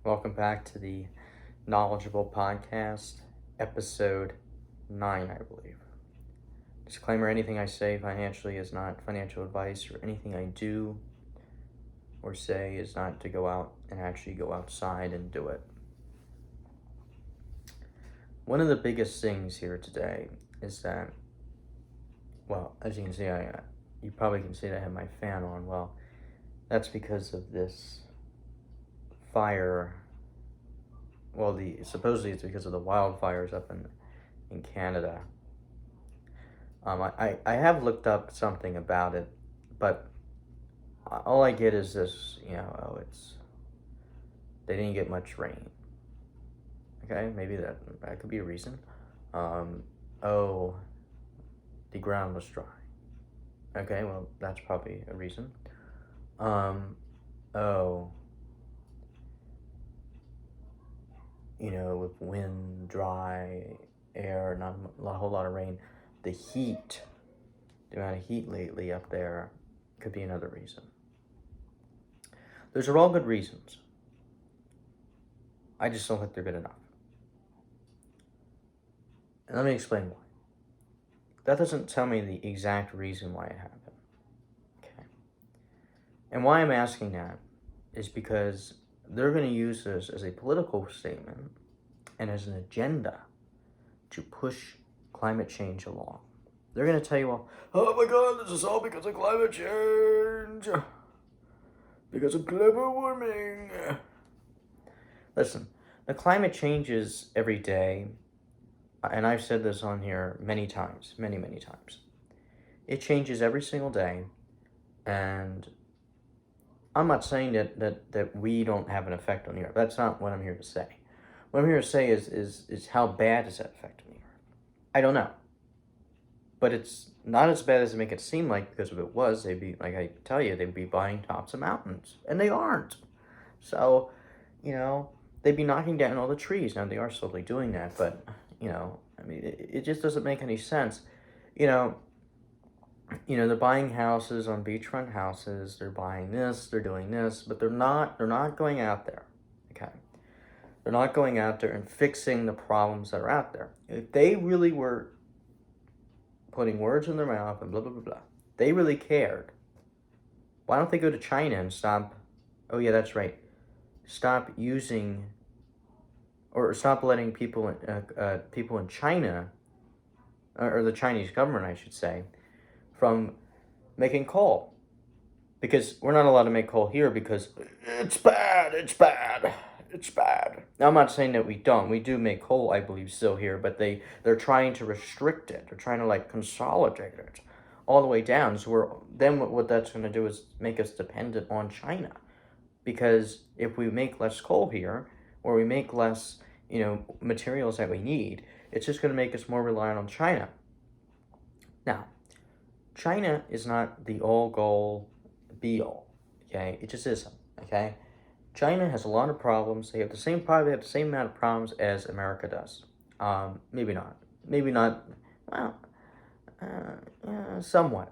Welcome back to the Knowledgeable Podcast, episode 9, I believe. Disclaimer, anything I say financially is not financial advice, or anything I do or say is not to go out and actually go outside and do it. One of the biggest things here today is that, well, as you can see, you probably can see that I have my fan on. Well, that's because of this fire. Well, supposedly it's because of the wildfires up in Canada. I have looked up something about it, but all I get is this, they didn't get much rain. Okay, maybe that could be a reason. The ground was dry. Okay, well, that's probably a reason. With wind, dry air, not a whole lot of rain, the amount of heat lately up there could be another reason. Those are all good reasons. I just don't think they're good enough. And let me explain why. That doesn't tell me the exact reason why it happened. Okay. And why I'm asking that is because they're going to use this as a political statement and as an agenda to push climate change along. They're going to tell you all, oh my God, this is all because of climate change. Because of global warming. Listen, the climate changes every day, and I've said this on here many times, many times. It changes every single day, and I'm not saying that we don't have an effect on the earth. That's not what I'm here to say. What I'm here to say is how bad is that effect on the earth? I don't know. But it's not as bad as they make it seem like, because if it was, they'd be, like I tell you, they'd be buying tops of mountains. And they aren't. So, they'd be knocking down all the trees. Now, they are slowly doing that, but, it just doesn't make any sense. They're buying houses on beachfront houses. They're buying this, they're doing this, but they're not going out there, okay? They're not going out there and fixing the problems that are out there. If they really were putting words in their mouth and blah, blah, blah, blah, they really cared, why don't they go to China and stop, oh yeah, that's right, stop using, or stop letting people in China, or the Chinese government, I should say, from making coal. Because we're not allowed to make coal here because it's bad. Now, I'm not saying that we don't. We do make coal, I believe, still here, but they're trying to restrict it. They're trying to, consolidate it all the way down. So what that's going to do is make us dependent on China. Because if we make less coal here, or we make less, materials that we need, it's just going to make us more reliant on China. Now, China is not the all-goal be-all, okay? It just isn't, okay? China has a lot of problems. They have the same amount of problems as America does. Maybe not. Well, somewhat.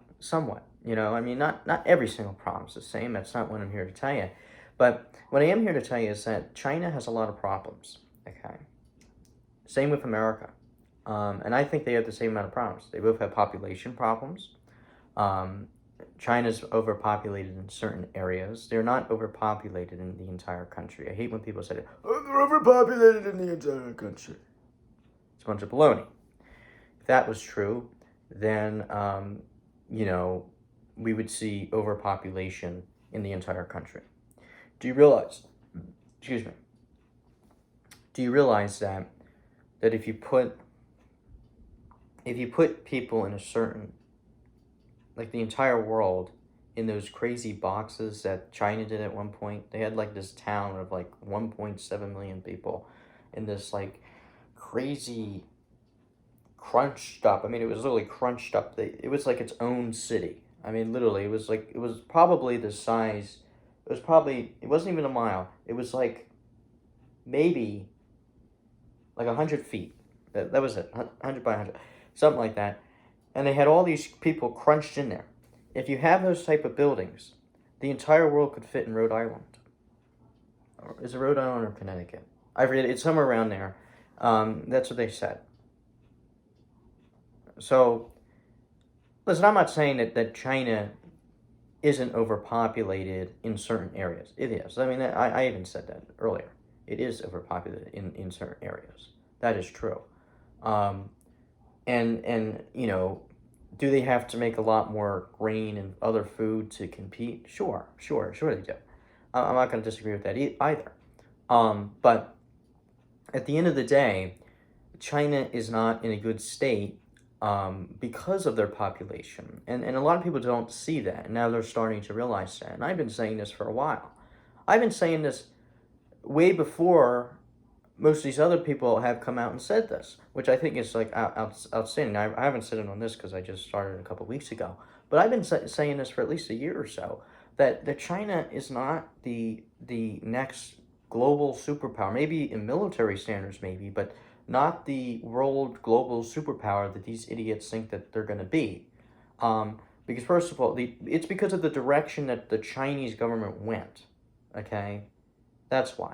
Not every single problem is the same. That's not what I'm here to tell you. But what I am here to tell you is that China has a lot of problems, okay? Same with America. And I think they have the same amount of problems. They both have population problems. China's overpopulated in certain areas. They're not overpopulated in the entire country. I hate when people say that, oh, they're overpopulated in the entire country. It's a bunch of baloney. If that was true, then, we would see overpopulation in the entire country. Do you realize that if you put people in a certain, like the entire world, in those crazy boxes that China did at one point, they had this town of 1.7 million people in this crazy crunched up, it was literally crunched up, it was its own city. Literally, it was probably the size, it wasn't even a mile, it was maybe 100 feet. That was it, 100 by 100, something like that. And they had all these people crunched in there. If you have those type of buildings, the entire world could fit in Rhode Island. Or is it Rhode Island or Connecticut? I forget. It's somewhere around there. That's what they said. So, listen, I'm not saying that China isn't overpopulated in certain areas. It is. I mean, I even said that earlier. It is overpopulated in certain areas. That is true. Um, and do they have to make a lot more grain and other food to compete? Sure they do. I'm not going to disagree with that either. But at the end of the day, China is not in a good state because of their population. And a lot of people don't see that. And now they're starting to realize that. And I've been saying this for a while. I've been saying this way before most of these other people have come out and said this, which I think is like outstanding. I haven't said it on this because I just started a couple of weeks ago. But I've been saying this for at least a year or so, that China is not the next global superpower. Maybe in military standards, maybe, but not the world global superpower that these idiots think that they're going to be. Because first of all, it's because of the direction that the Chinese government went. Okay, that's why.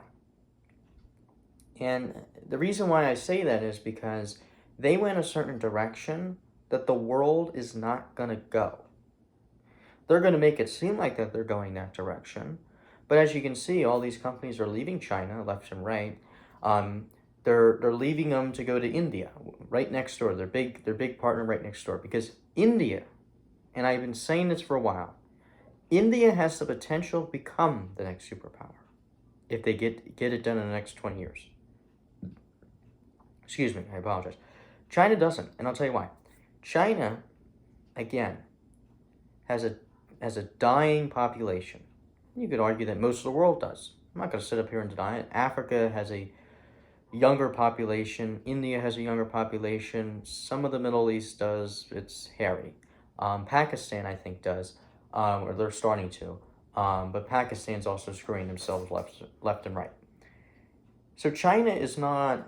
And the reason why I say that is because they went a certain direction that the world is not going to go. They're going to make it seem like that they're going that direction. But as you can see, all these companies are leaving China left and right. They're leaving them to go to India, right next door. Their big partner right next door. Because India, and I've been saying this for a while, India has the potential to become the next superpower if they get it done in the next 20 years. Excuse me, I apologize. China doesn't, and I'll tell you why. China, again, has a dying population. You could argue that most of the world does. I'm not going to sit up here and deny it. Africa has a younger population. India has a younger population. Some of the Middle East does. It's hairy. Pakistan, I think, does, or they're starting to. But Pakistan's also screwing themselves left and right. So China is not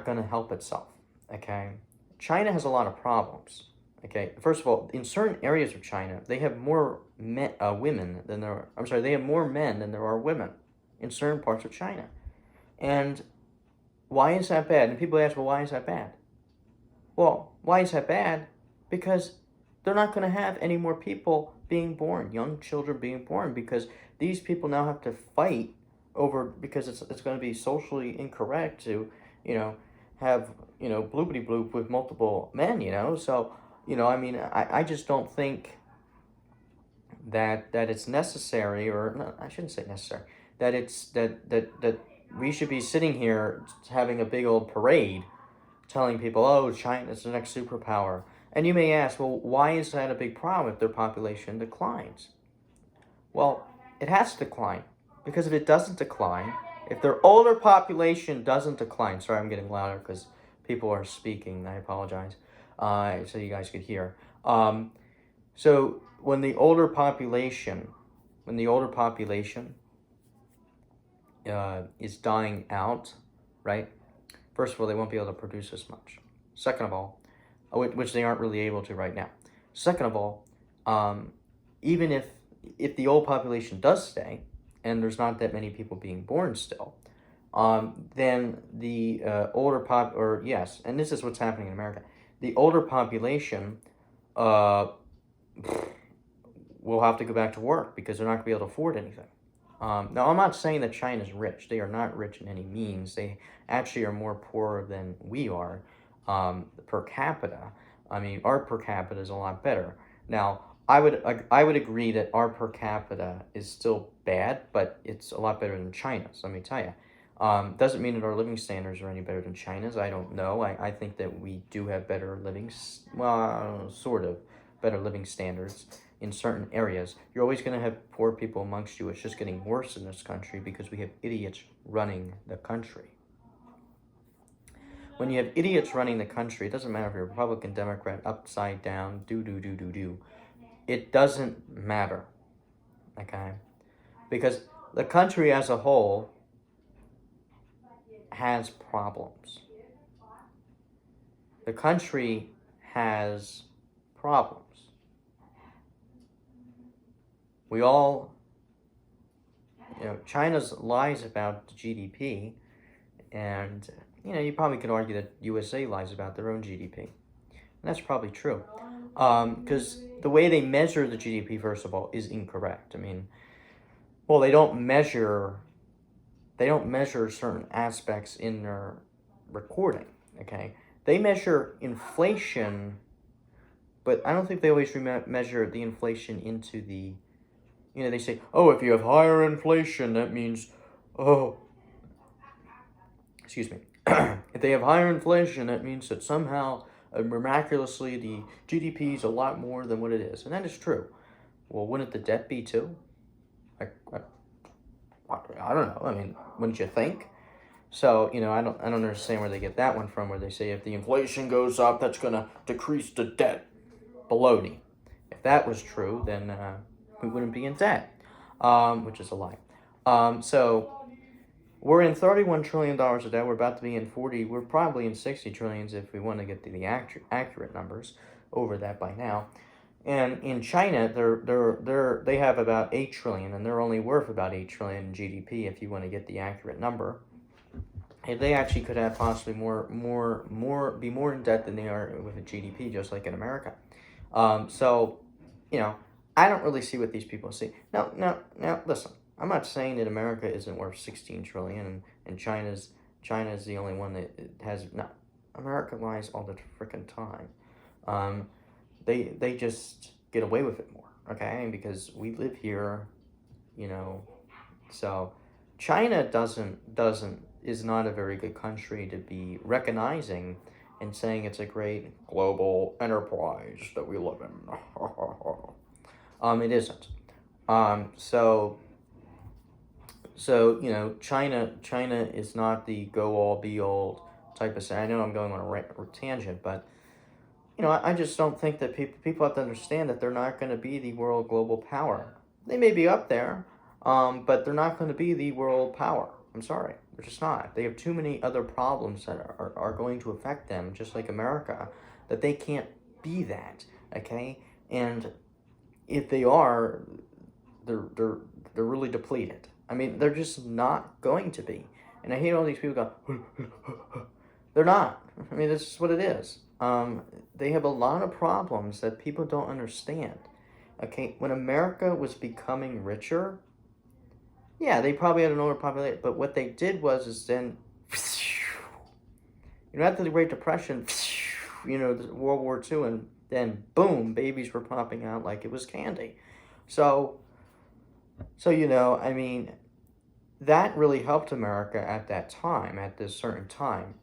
going to help itself. Okay, China has a lot of problems. Okay, first of all, in certain areas of China, they have more women than there are. I'm sorry, they have more men than there are women in certain parts of China. And why is that bad? And people ask, well, why is that bad? Well, why is that bad? Because they're not going to have any more people being born, young children being born, because these people now have to fight over, because it's going to be socially incorrect to, have, bloopity bloop with multiple men, So, I mean, I just don't think that it's necessary, or no, I shouldn't say necessary, that it's that we should be sitting here having a big old parade telling people, oh, China's the next superpower. And you may ask, well, why is that a big problem if their population declines? Well, it has to decline, because if it doesn't decline, if their older population doesn't decline, sorry, I'm getting louder because people are speaking, I apologize, so you guys could hear. So when the older population is dying out, right? First of all, they won't be able to produce as much. Second of all, which they aren't really able to right now. Second of all, even if the old population does stay, and there's not that many people being born still, then the and this is what's happening in America, the older population will have to go back to work because they're not going to be able to afford anything. Now, I'm not saying that China's rich. They are not rich in any means. They actually are more poor than we are per capita. I mean, our per capita is a lot better. Now, I would agree that our per capita is still bad, but it's a lot better than China's, let me tell you. Doesn't mean that our living standards are any better than China's. I don't know. I think that we do have better sort of better living standards in certain areas. You're always going to have poor people amongst you. It's just getting worse in this country because we have idiots running the country. When you have idiots running the country, it doesn't matter if you're Republican, Democrat, upside down, do. It doesn't matter, okay? Because the country as a whole has problems. The country has problems. China's lies about the GDP, and you probably could argue that USA lies about their own GDP. And that's probably true, because the way they measure the GDP, first of all, is incorrect. I mean, well, they don't measure certain aspects in their recording. Okay, they measure inflation, but I don't think they always measure the inflation into the. They say, oh, if you have higher inflation, that means, oh, excuse me. If they have higher inflation, that means that somehow, miraculously, the GDP is a lot more than what it is, and that is true. Well, wouldn't the debt be too? I don't know. I mean, wouldn't you think? So I don't understand where they get that one from. Where they say if the inflation goes up, that's gonna decrease the debt. Baloney. If that was true, then we wouldn't be in debt, which is a lie. So we're in $31 trillion of debt. We're about to be in 40. We're probably in 60 trillions if we want to get the accurate numbers. Over that by now. And in China, they have about 8 trillion, and they're only worth about 8 trillion in GDP. If you want to get the accurate number, if they actually could have possibly be more in debt than they are with a GDP, just like in America. So, I don't really see what these people see. Now, listen. I'm not saying that America isn't worth 16 trillion, and China's the only one that has not. America lies all the freaking time. They just get away with it more, okay? Because we live here, so China is not a very good country to be recognizing and saying it's a great global enterprise that we live in. It isn't. So China is not the go all be all type of thing. I know I'm going on a tangent, but I just don't think that people have to understand that they're not going to be the world global power. They may be up there, but they're not going to be the world power. I'm sorry, they're just not. They have too many other problems that are going to affect them, just like America, that they can't be that. Okay, and if they are, they're really depleted. I mean, they're just not going to be. And I hate all these people go. They're not. I mean, this is what it is. They have a lot of problems that people don't understand. Okay, when America was becoming richer, yeah, they probably had an older population, but what they did is then, after the Great Depression, World War II, and then boom, babies were popping out like it was candy. So I mean, that really helped America at that time, at this certain time.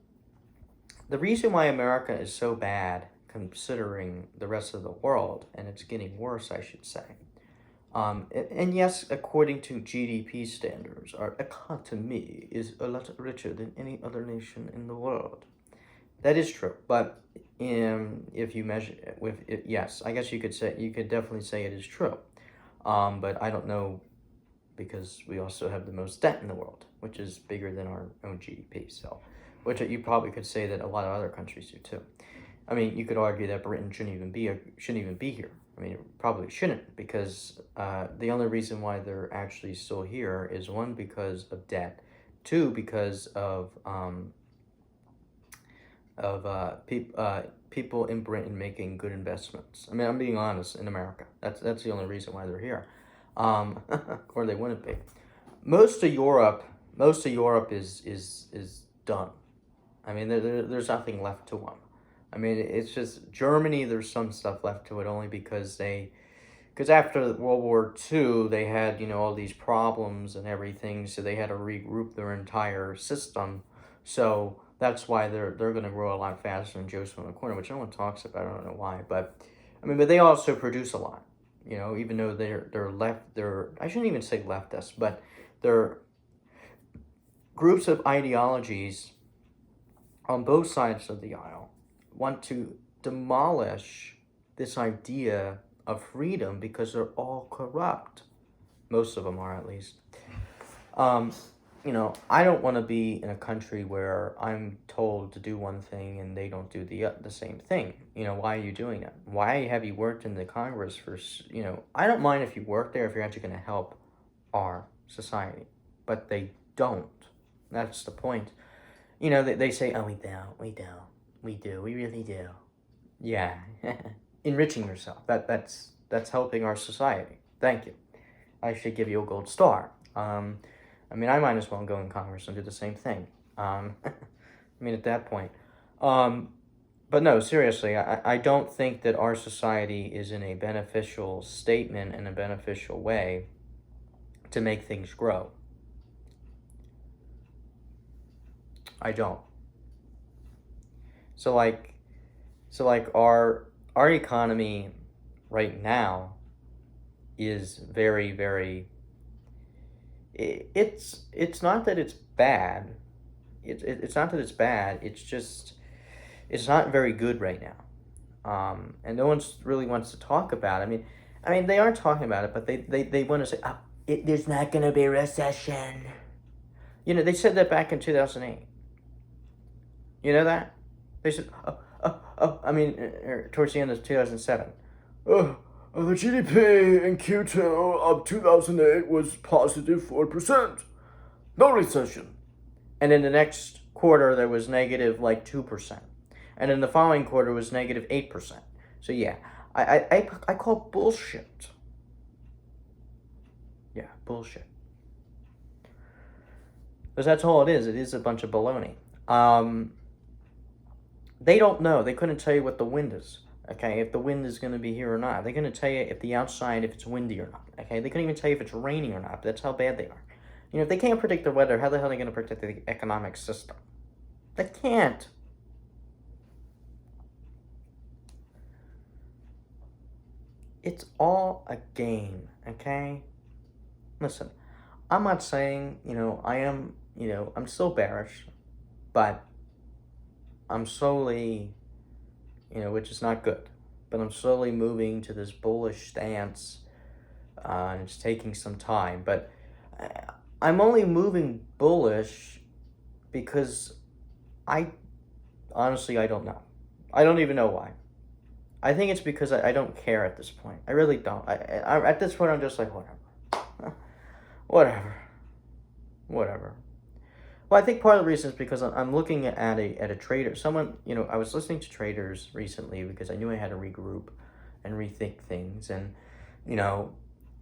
The reason why America is so bad, considering the rest of the world, and it's getting worse, I should say. And yes, according to GDP standards, our economy is a lot richer than any other nation in the world. That is true, but if you measure it with it, yes, I guess you could definitely say it is true. But I don't know, because we also have the most debt in the world, which is bigger than our own GDP. So, which you probably could say that a lot of other countries do too. I mean, you could argue that Britain shouldn't even be here. I mean, it probably shouldn't, because the only reason why they're actually still here is, one, because of debt, two, because of people in Britain making good investments. I mean, I'm being honest. In America, that's the only reason why they're here, or they wouldn't be. Most of Europe is done. I mean, there's nothing left to them. I mean, it's just Germany. There's some stuff left to it, only because after World War II, they had all these problems and everything, so they had to regroup their entire system. So that's why they're going to grow a lot faster than Joseph in the corner, which no one talks about. I don't know why, but they also produce a lot. Even though I shouldn't even say leftists, but they're groups of ideologies on both sides of the aisle want to demolish this idea of freedom, because they're all corrupt. Most of them are, at least. I don't want to be in a country where I'm told to do one thing and they don't do the same thing. Why are you doing that? Why have you worked in the Congress for, I don't mind if you work there if you're actually going to help our society, but they don't. That's the point. You know, they say, oh, we do, we really do. Yeah, enriching yourself. That's helping our society. Thank you. I should give you a gold star. I mean, I might as well go in Congress and do the same thing. I mean, at that point. But no, seriously, I don't think that our society is in a beneficial statement in a beneficial way to make things grow. I don't. So like our economy right now is very, very, it's not that it's bad. It's not that it's bad. It's just it's not very good right now. And no one really wants to talk about it. I mean, they are talking about it, but they want to say, oh, there's not going to be a recession. You know, they said that back in 2008. You know that? They said, towards the end of 2007. The GDP in Q2 of 2008 was positive 4%. No recession. And in the next quarter, there was negative like 2%. And in the following quarter was negative 8%. So yeah, I call bullshit. Yeah, bullshit. Because that's all it is. It is a bunch of baloney. They don't know. They couldn't tell you what the wind is. Okay, if the wind is going to be here or not. They're going to tell you if the outside, if it's windy or not. Okay, they couldn't even tell you if it's raining or not. That's how bad they are. You know, if they can't predict the weather, how the hell are they going to predict the economic system? They can't. It's all a game, okay? Listen, I'm not saying, I'm still bearish, but I'm slowly, which is not good, but I'm slowly moving to this bullish stance, and it's taking some time, but I'm only moving bullish because honestly, I don't know. I don't even know why. I think it's because I don't care at this point. I really don't. I at this point, I'm just like, whatever. Well, I think part of the reason is because I'm looking at a trader. Someone, I was listening to traders recently because I knew I had to regroup and rethink things. And,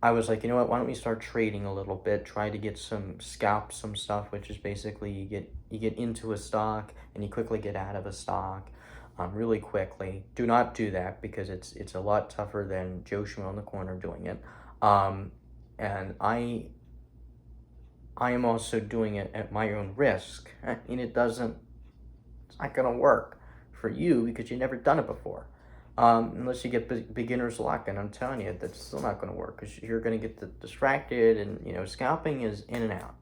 I was like, you know what, why don't we start trading a little bit, try to get some stuff, which is basically you get into a stock and you quickly get out of a stock. Really quickly. Do not do that because it's a lot tougher than Joe Schmo in the corner doing it. And I am also doing it at my own risk. It's not going to work for you because you've never done it before. Unless you get beginner's luck, and I'm telling you, that's still not going to work because you're going to get distracted, and scalping is in and out.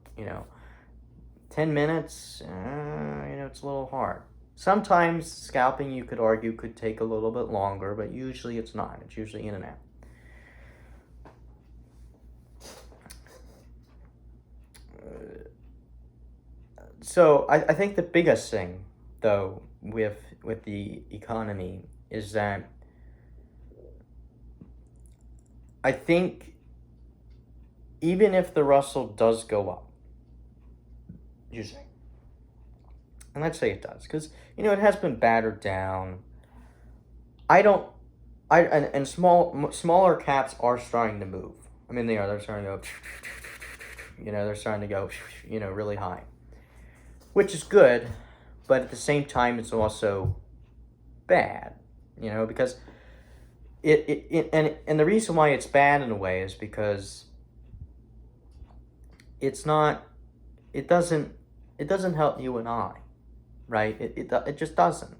10 minutes, it's a little hard. Sometimes scalping, you could argue, could take a little bit longer, but usually it's not. It's usually in and out. So I think the biggest thing, though, with the economy is that I think even if the Russell does go up, and let's say it does, because it has been battered down. And smaller caps are starting to move. I mean, they are. They're starting to go. They're starting to go. Really high, which is good, but at the same time, it's also bad. Because and the reason why it's bad in a way is because it's not. It doesn't help you and I. Right? It just doesn't.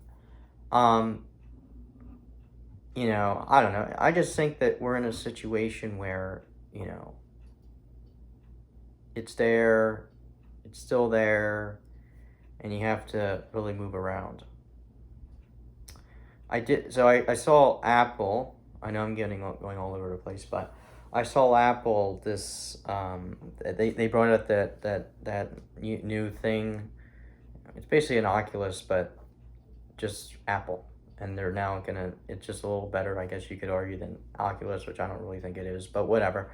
I don't know. I just think that we're in a situation where, it's there, it's still there, and you have to really move around. I saw Apple. I know I'm going all over the place, but I saw Apple this, they brought out that new thing. It's basically an Oculus, but just Apple. And they're now it's just a little better, I guess you could argue, than Oculus, which I don't really think it is, but whatever.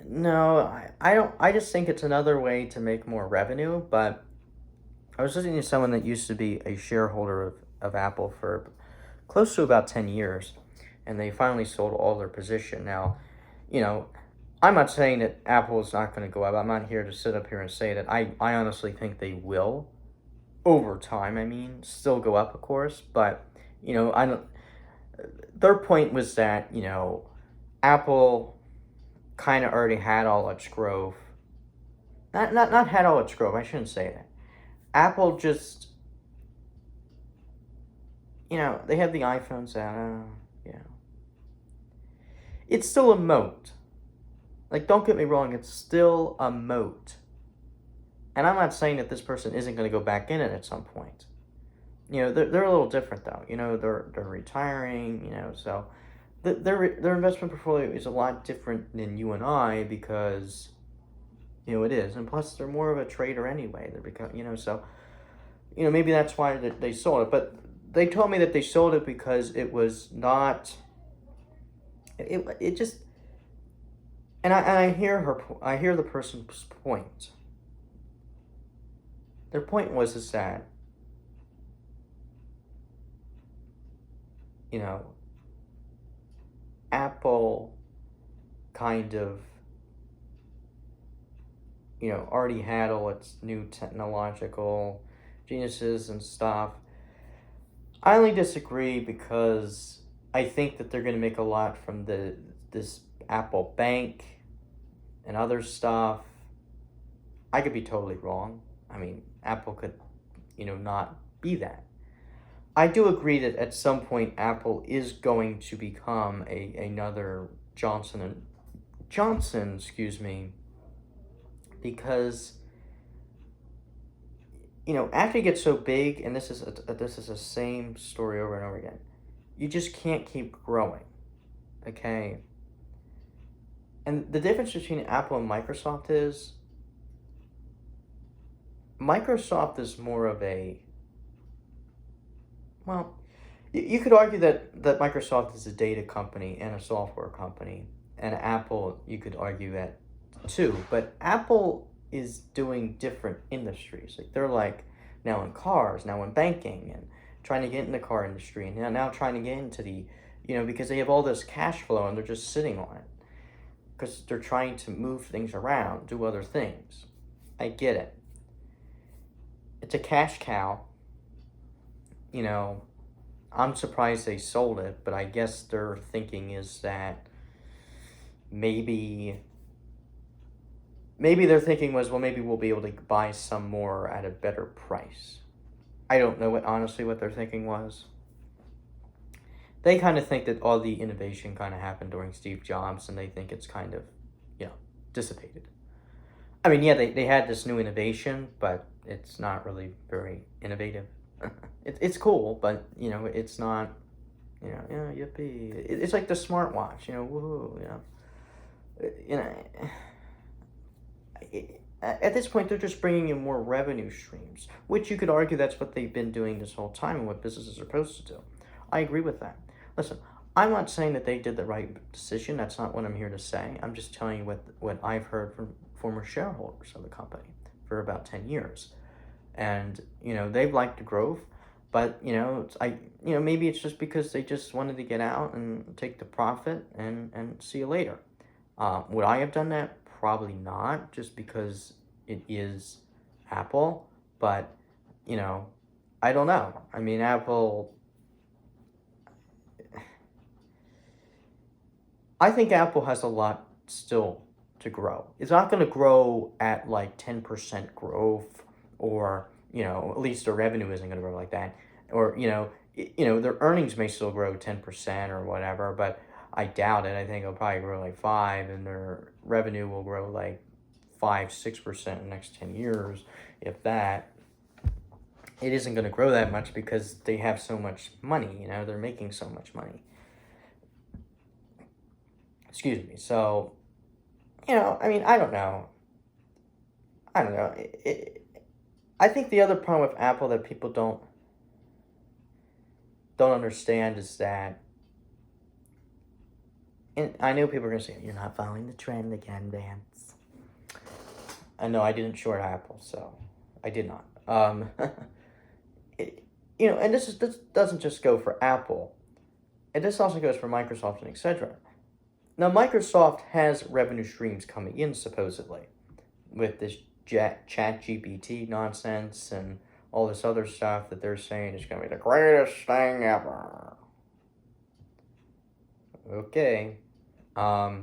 No, I don't. I just think it's another way to make more revenue. But I was listening to someone that used to be a shareholder of Apple for close to about 10 years, and they finally sold all their position. Now, you know, I'm not saying that Apple is not going to go up. I'm not here to sit up here and say that. I honestly think they will over time. I mean, still go up, of course, but I don't. Their point was that Apple kind of already had all its growth. Not had all its growth. I shouldn't say that. Apple just they have the iPhones out. It's still a moat. Like, don't get me wrong, it's still a moat. And I'm not saying that this person isn't going to go back in it at some point. They're a little different though. They're retiring. So their investment portfolio is a lot different than you and I because it is, and plus they're more of a trader anyway. They're so maybe that's why they sold it. But they told me that they sold it because it was not. It just. And I hear the person's point. Their point was is that Apple kind of already had all its new technological geniuses and stuff. I only disagree because I think that they're going to make a lot from this Apple Bank and other stuff. I could be totally wrong. I mean, Apple could, not be that. I do agree that at some point Apple is going to become another Johnson, excuse me, because after you get so big, and this is the same story over and over again, you just can't keep growing. Okay. And the difference between Apple and Microsoft is Microsoft is more of well, you could argue that Microsoft is a data company and a software company, and Apple, you could argue that too. But Apple is doing different industries. Like they're like now in cars, now in banking, and trying to get in the car industry, and now trying to get into the, because they have all this cash flow and they're just sitting on it because they're trying to move things around, do other things. I get it. It's a cash cow. I'm surprised they sold it, but I guess their thinking is that maybe their thinking was, well, maybe we'll be able to buy some more at a better price. I don't know honestly what their thinking was. They kind of think that all the innovation kind of happened during Steve Jobs, and they think it's kind of, dissipated. I mean, yeah, they had this new innovation, but it's not really very innovative. It's cool, but it's not. Yippee! It's like the smartwatch. Woohoo! At this point, they're just bringing in more revenue streams, which you could argue that's what they've been doing this whole time and what businesses are supposed to do. I agree with that. Listen, I'm not saying that they did the right decision. That's not what I'm here to say. I'm just telling you what I've heard from former shareholders of the company for about 10 years. And, they've liked the growth, but, maybe it's just because they just wanted to get out and take the profit and see you later. Would I have done that? Probably not, just because it is Apple. But, I don't know. I mean, I think Apple has a lot still to grow. It's not going to grow at like 10% growth, or, at least their revenue isn't going to grow like that. Or, their earnings may still grow 10% or whatever, but I doubt it. I think it'll probably grow like 5%, and their revenue will grow like 5-6% in the next 10 years, if that. It isn't going to grow that much because they have so much money, they're making so much money. Excuse me. So, I mean, I don't know. I think the other problem with Apple that people don't understand is that And I know people are going to say, you're not following the trend again, Vance. I know I didn't short Apple, so I did not. It, and this doesn't just go for Apple. This also goes for Microsoft and etc. Now, Microsoft has revenue streams coming in, supposedly, with this Chat GPT nonsense and all this other stuff that they're saying is going to be the greatest thing ever. Okay. I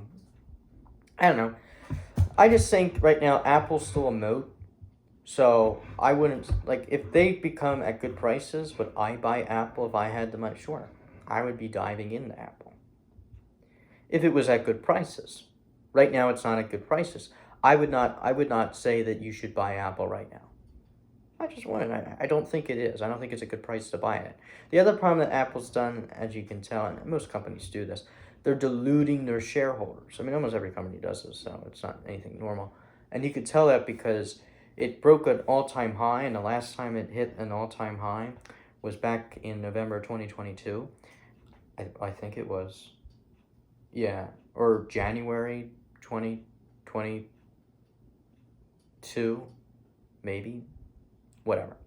don't know. I just think right now Apple's still a moat. So I wouldn't, like, if they become at good prices, would I buy Apple if I had the money? Sure. I would be diving into Apple. If it was at good prices. Right now it's not at good prices. I would not say that you should buy Apple right now. I just want it. I don't think it is. I don't think it's a good price to buy it. The other problem that Apple's done, as you can tell, and most companies do this, they're diluting their shareholders. I mean, almost every company does this, so it's not anything normal. And you could tell that because it broke an all-time high, and the last time it hit an all-time high was back in November 2022. I think it was, yeah, or January 2022, maybe, whatever.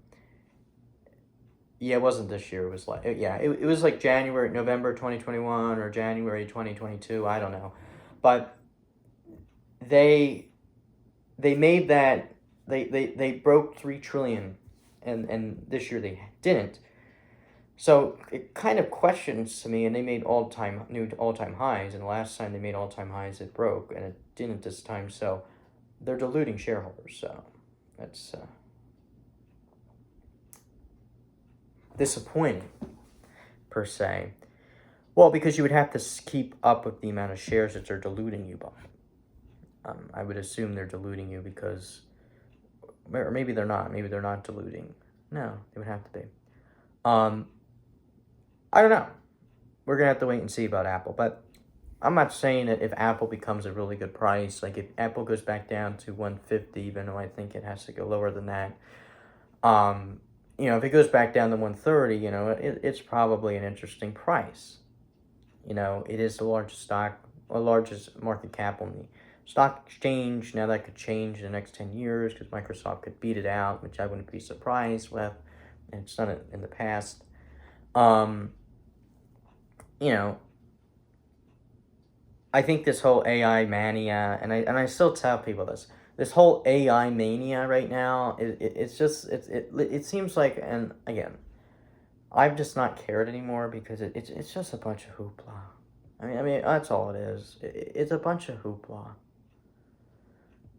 Yeah, it wasn't this year. It was like, yeah, it was like November 2021 or January 2022. I don't know. But they made that, they broke 3 trillion and this year they didn't. So it kind of questions to me, and they made new all-time highs, and the last time they made all-time highs it broke, and it didn't this time, so they're diluting shareholders, so that's disappointing, per se. Well, because you would have to keep up with the amount of shares that they're diluting you by. I would assume they're diluting you because, or maybe they're not. Maybe they're not diluting. No, they would have to be. I don't know. We're going to have to wait and see about Apple. But I'm not saying that if Apple becomes a really good price, like if Apple goes back down to 150, even though I think it has to go lower than that, if it goes back down to 130, it's probably an interesting price. It is the largest largest market cap on the stock exchange. Now that could change in the next 10 years because Microsoft could beat it out, which I wouldn't be surprised with, and it's done it in the past. I think this whole AI mania, and I still tell people this whole AI mania right now, it seems like, and again, I've just not cared anymore because it's just a bunch of hoopla. I mean that's all it is. It's a bunch of hoopla.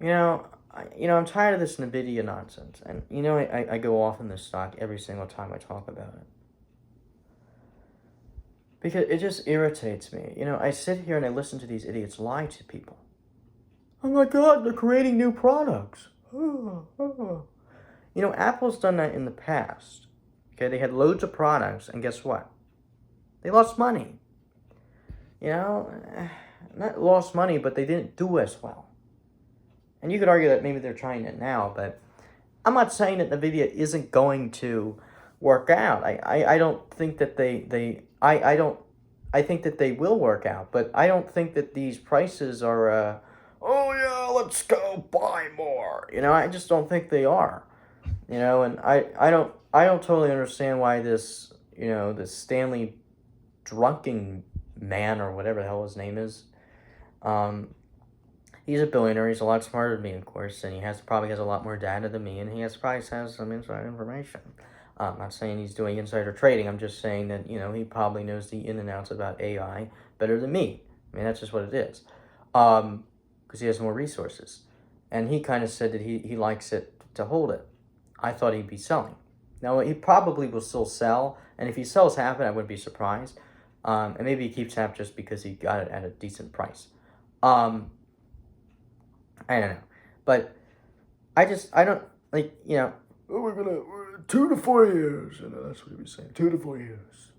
I'm tired of this NVIDIA nonsense, and I go off in this stock every single time I talk about it. Because it just irritates me. I sit here and I listen to these idiots lie to people. Oh my God, they're creating new products. Apple's done that in the past. Okay, they had loads of products, and guess what? They lost money. Not lost money, but they didn't do as well. And you could argue that maybe they're trying it now, but I'm not saying that NVIDIA isn't going to work out. I don't think that I think that they will work out, but I don't think that these prices are, oh yeah, let's go buy more. I just don't think they are. And I don't totally understand why this, this Stanley Drunken man or whatever the hell his name is, he's a billionaire. He's a lot smarter than me, of course, and he probably has a lot more data than me, and he probably has some inside information. I'm not saying he's doing insider trading. I'm just saying that, he probably knows the in and outs about AI better than me. I mean, that's just what it is. Because he has more resources. And he kind of said that he likes it to hold it. I thought he'd be selling. Now, he probably will still sell, and if he sells half it, I wouldn't be surprised. And maybe he keeps half just because he got it at a decent price. I don't know. But I don't, like, we're going to, 2 to 4 years. That's what he was saying. 2 to 4 years.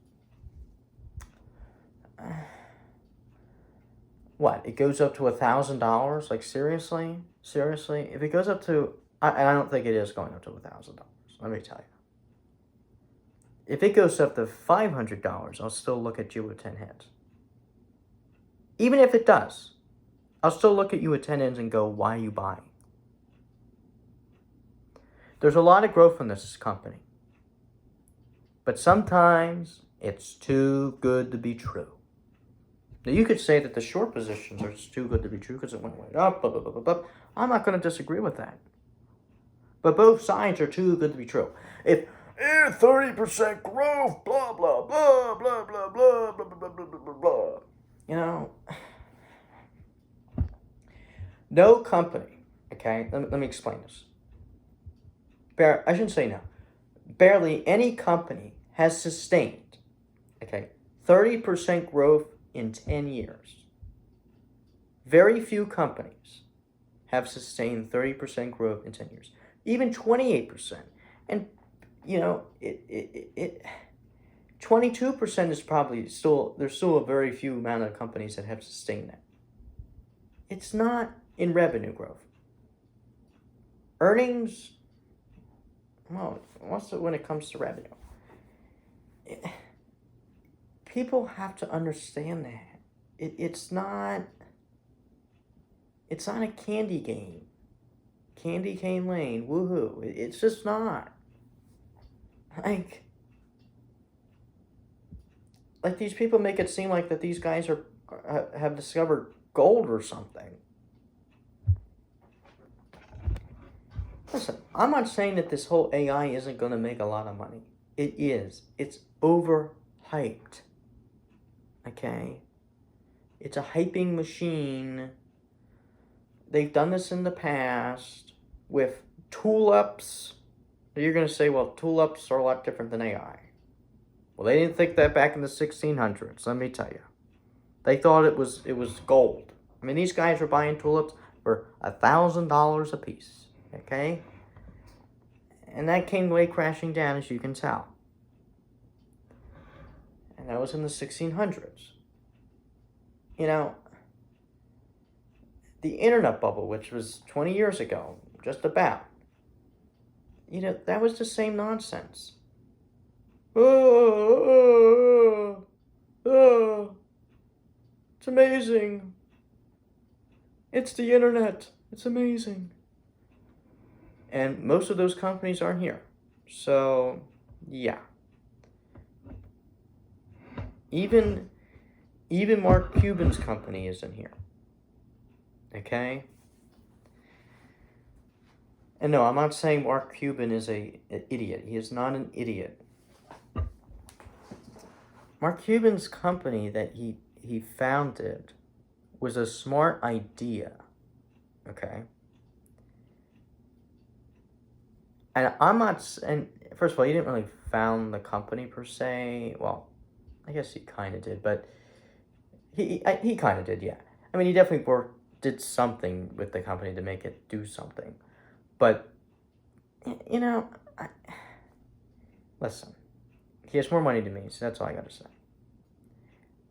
What? It goes up to $1,000? Like, seriously? Seriously? If it goes up to, and I don't think it is going up to $1,000. Let me tell you. If it goes up to $500, I'll still look at you with 10 heads. Even if it does, I'll still look at you attendance and go, why are you buying? There's a lot of growth in this company. But sometimes it's too good to be true. Now, you could say that the short positions are too good to be true because it went way up, blah, blah, blah, blah, blah. I'm not going to disagree with that. But both sides are too good to be true. If 30% growth, blah, blah, blah, blah, blah, blah, blah, blah, blah, blah, blah. You know, no company, okay, let me explain this. I shouldn't say no. Barely any company has sustained, okay, 30% growth in 10 years. Very few companies have sustained 30% growth in 10 years. Even 28%. And, you know, 22% is probably still, there's still a very few amount of companies that have sustained that. It's not in revenue growth. Earnings, well, what's it when it comes to revenue? People have to understand that. It's not a candy game. Candy cane lane, woohoo. It's just not. Like these people make it seem like that these guys have discovered gold or something. Listen, I'm not saying that this whole AI isn't going to make a lot of money. It is. It's overhyped. Okay? It's a hyping machine. They've done this in the past with tool-ups. You're going to say, well, tool-ups are a lot different than AI. Well, they didn't think that back in the 1600s, let me tell you. They thought it was gold. I mean, these guys were buying tulips for $1,000 a piece. Okay? And that came way crashing down, as you can tell. And that was in the 1600s. You know, the internet bubble, which was 20 years ago, just about, you know, that was the same nonsense. It's amazing. It's the internet. It's amazing. And most of those companies aren't here. So, yeah. Even Mark Cuban's company isn't here. Okay? And no, I'm not saying Mark Cuban is an idiot. He is not an idiot. Mark Cuban's company that he founded was a smart idea. Okay? And first of all, he didn't really found the company per se. Well, I guess he kind of did, but he kind of did, yeah. I mean, he definitely did something with the company to make it do something. But, you know, listen, he has more money than me, so that's all I got to say.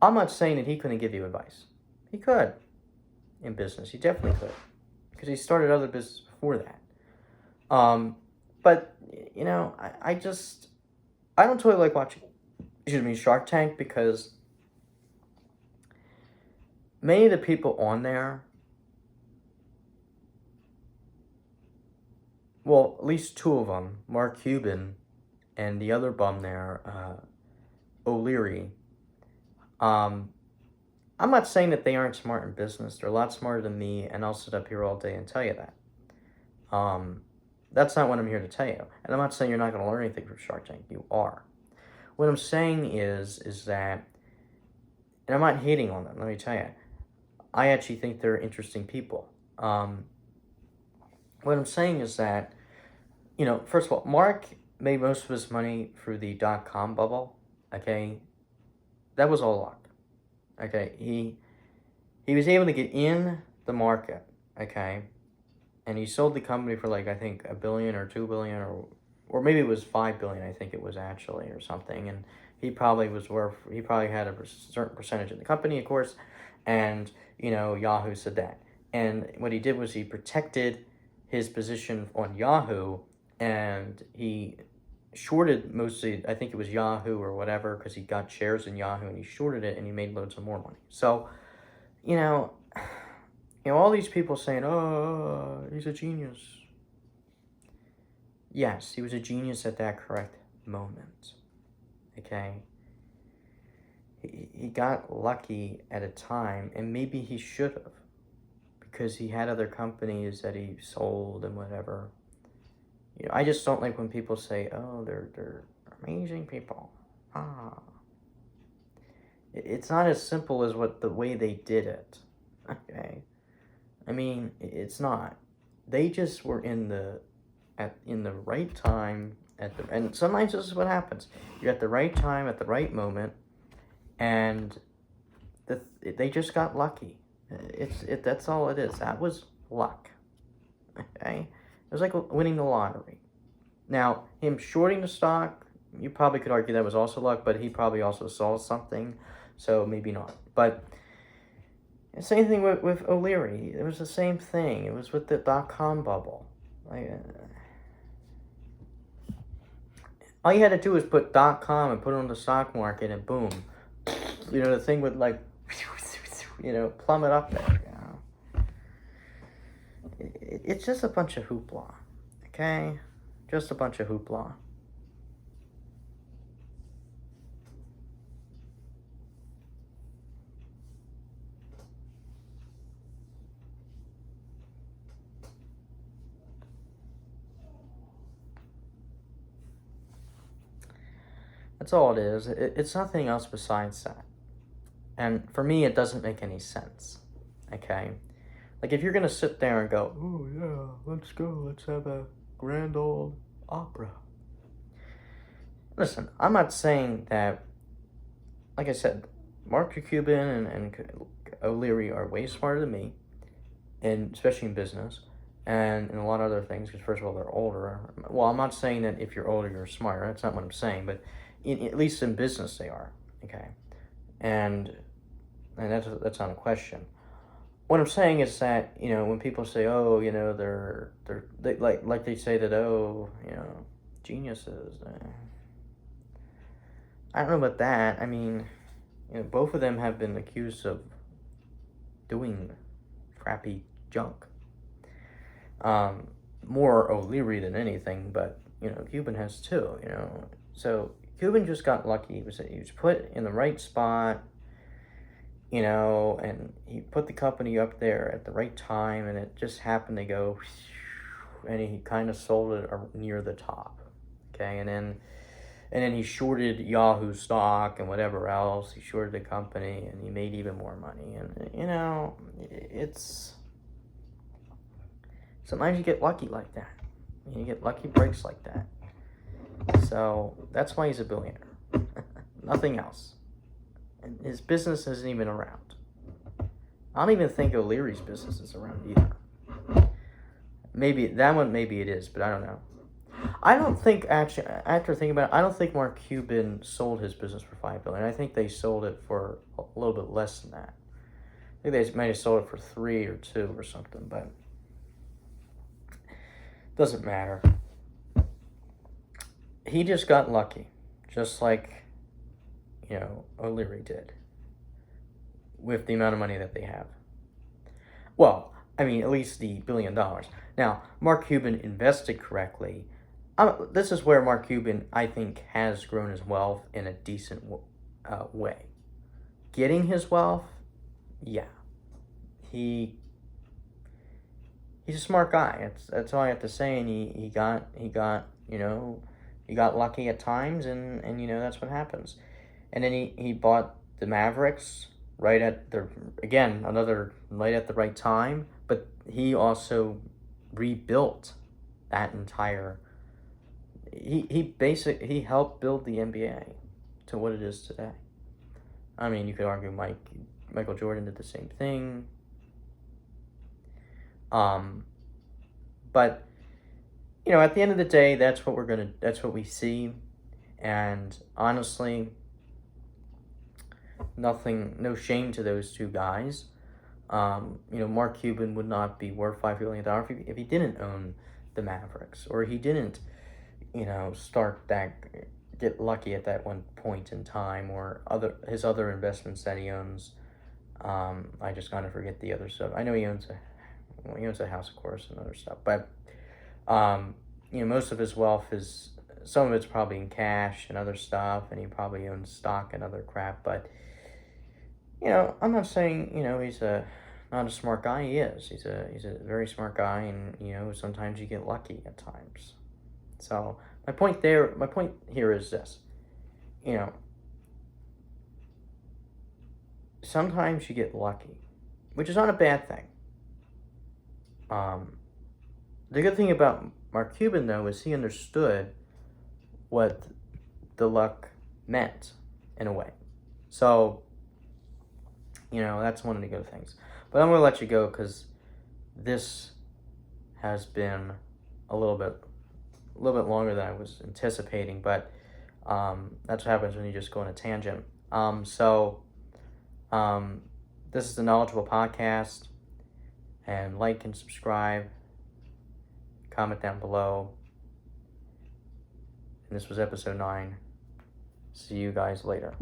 I'm not saying that he couldn't give you advice. He could in business. He definitely could, because he started other business before that. But, you know, I don't totally like watching, Shark Tank, because many of the people on there, well, at least two of them, Mark Cuban and the other bum there, O'Leary, I'm not saying that they aren't smart in business. They're a lot smarter than me, and I'll sit up here all day and tell you that. That's not what I'm here to tell you. And I'm not saying you're not going to learn anything from Shark Tank. You are. What I'm saying is that, and I'm not hating on them, let me tell you, I actually think they're interesting people. What I'm saying is that, you know, first of all, Mark made most of his money through the .com bubble, okay? That was all luck, okay? He was able to get in the market, okay? And he sold the company for, like, I think $1 billion or $2 billion, or maybe it was $5 billion, I think it was actually, or something. And he probably had a certain percentage in the company, of course, and, you know, Yahoo said that. And what he did was he protected his position on Yahoo, and he shorted mostly, I think it was Yahoo or whatever, because he got shares in Yahoo, and he shorted it, and he made loads of more money. So, you know, all these people saying, "Oh, he's a genius." Yes, he was a genius at that correct moment. Okay, he got lucky at a time, and maybe he should have, because he had other companies that he sold and whatever. I just don't like when people say, "Oh, they're amazing people." Ah, it's not as simple as what the way they did it. Okay, I mean, it's not. They just were in the right time and sometimes this is what happens. You're at the right time at the right moment, and they just got lucky. That's all it is. That was luck. Okay, it was like winning the lottery. Now, him shorting the stock, you probably could argue that was also luck, but he probably also saw something, so maybe not. But same thing with O'Leary. It was the same thing. It was with the .com bubble. Like, all you had to do was put .com and put it on the stock market, and boom, the thing would like, plummet up there. It's just a bunch of hoopla, okay? Just a bunch of hoopla. That's all it is. It's nothing else besides that. And for me, it doesn't make any sense. Okay? Like, if you're going to sit there and go, "Oh, yeah, let's go. Let's have a grand old opera." Listen, I'm not saying that, like I said, Mark Cuban and O'Leary are way smarter than me, and especially in business and in a lot of other things, because first of all, they're older. Well, I'm not saying that if you're older, you're smarter. That's not what I'm saying, but at least in business, they are. Okay? And that's not a question. What I'm saying is that, when people say, "Oh, they like they say that, oh, geniuses." I don't know about that. I mean, both of them have been accused of doing crappy junk. More O'Leary than anything, but Cuban has too. So Cuban just got lucky. He was put in the right spot. And he put the company up there at the right time, and it just happened to go, and he kind of sold it near the top. Okay, and then he shorted Yahoo stock and whatever else. He shorted the company, and he made even more money. And it's sometimes you get lucky like that. You get lucky breaks like that. So that's why he's a billionaire. Nothing else. And his business isn't even around. I don't even think O'Leary's business is around either. Maybe that one, maybe it is, but I don't know. I don't think, actually, after thinking about it, I don't think Mark Cuban sold his business for $5 billion. I think they sold it for a little bit less than that. I think they might have sold it for 3 or 2 or something, but it doesn't matter. He just got lucky, just like O'Leary did, with the amount of money that they have. Well, I mean, at least the $1 billion. Now, Mark Cuban invested correctly. This is where Mark Cuban, I think, has grown his wealth in a decent way. Getting his wealth, yeah. He's a smart guy. That's all I have to say. And he got lucky at times, and that's what happens. And then he bought the Mavericks right at the right time, but he also rebuilt that entire. He helped build the NBA to what it is today. I mean, you could argue Michael Jordan did the same thing. But at the end of the day, that's what we see, and honestly, no shame to those two guys. Mark Cuban would not be worth $5 billion if he didn't own the Mavericks, or he didn't, get lucky at that one point in time, or his other investments that he owns. I just kind of forget the other stuff. I know he owns a house, of course, and other stuff. But most of his wealth is, some of it's probably in cash and other stuff, and he probably owns stock and other crap. But I'm not saying he's not a smart guy. He is. He's a very smart guy, and sometimes you get lucky at times. So my point here is this. Sometimes you get lucky, which is not a bad thing. The good thing about Mark Cuban, though, is he understood what the luck meant, in a way. So, that's one of the good things. But I'm going to let you go because this has been a little bit longer than I was anticipating. But that's what happens when you just go on a tangent. This is the Knowledgeable Podcast. And like and subscribe. Comment down below. And this was episode 9. See you guys later.